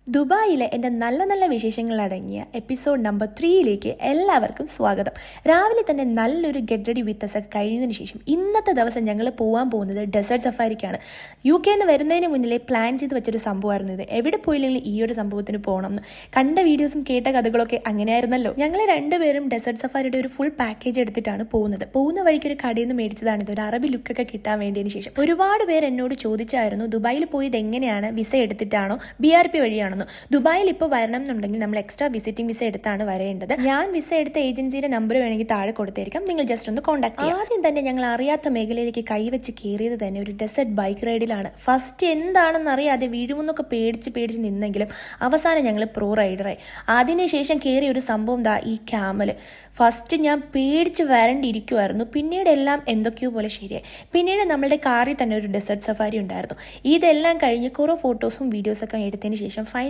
ദുബായിലെ എൻ്റെ നല്ല നല്ല വിശേഷങ്ങൾ അടങ്ങിയ എപ്പിസോഡ് നമ്പർ 3യിലേക്ക് എല്ലാവർക്കും സ്വാഗതം. രാവിലെ തന്നെ നല്ലൊരു ഗെറ്റ് റെഡി വിത്ത് അസ് കഴിഞ്ഞതിന് ശേഷം ഇന്നത്തെ ദിവസം ഞങ്ങൾ പോകാൻ പോകുന്നത് ഡെസേർട്ട് സഫാരിക്കാണ്. UK നിന്ന് വരുന്നതിന് മുന്നിലെ പ്ലാൻ ചെയ്ത് വെച്ചൊരു സംഭവമായിരുന്നു ഇത്. എവിടെ പോയില്ലെങ്കിലും ഈ ഒരു സംഭവത്തിന് പോകണം എന്ന്. കണ്ട വീഡിയോസും കേട്ട കഥകളൊക്കെ അങ്ങനെയായിരുന്നല്ലോ. ഞങ്ങൾ രണ്ടുപേരും ഡെസേർട്ട് സഫാരിയുടെ ഒരു ഫുൾ പാക്കേജ് എടുത്തിട്ടാണ് പോകുന്നത്. പോകുന്ന വഴിക്ക് ഒരു കടയിൽ നിന്ന് മേടിച്ചതാണിത്, ഒരു അറബി ലുക്കൊക്കെ കിട്ടാൻ വേണ്ടിയതിന് ശേഷം. ഒരുപാട് പേര് എന്നോട് ചോദിച്ചായിരുന്നു ദുബായിൽ പോയത് എങ്ങനെയാണ്, വിസ എടുത്തിട്ടാണോ BRP വഴിയാണോ. ദുബായിൽ ഇപ്പോൾ വരണം എന്നുണ്ടെങ്കിൽ നമ്മൾ എക്സ്ട്രാ വിസിറ്റിംഗ് വിസ എടുത്താണ് വരേണ്ടത്. ഞാൻ വിസ എടുത്ത ഏജൻസിയുടെ നമ്പർ വേണമെങ്കിൽ താഴെ കൊടുത്തായിരിക്കും, നിങ്ങൾ ജസ്റ്റ് ഒന്ന് കോൺടാക്ട് ചെയ്യാം. ആദ്യം തന്നെ ഞങ്ങൾ അറിയാത്ത മേഖലയിലേക്ക് കൈവച്ച് കയറിയത് തന്നെ ഒരു ഡെസേർട്ട് ബൈക്ക് റൈഡിലാണ്. ഫസ്റ്റ് എന്താണെന്ന് അറിയാതെ വീഴുമെന്നൊക്കെ പേടിച്ച് നിന്നെങ്കിലും അവസാനം ഞങ്ങൾ പ്രോ റൈഡറായി. അതിനുശേഷം കയറിയ ഒരു സംഭവം ഈ ക്യാമല്. ഫസ്റ്റ് ഞാൻ പേടിച്ച് വരണ്ടിരിക്കുമായിരുന്നു, പിന്നീട് എല്ലാം എന്തൊക്കെയോ പോലെ ശരിയായി. പിന്നീട് നമ്മളുടെ കാറിൽ തന്നെ ഒരു ഡെസേർട്ട് സഫാരി ഉണ്ടായിരുന്നു. ഇതെല്ലാം കഴിഞ്ഞ് കുറേ ഫോട്ടോസും വീഡിയോസൊക്കെ എടുത്തതിന് ശേഷം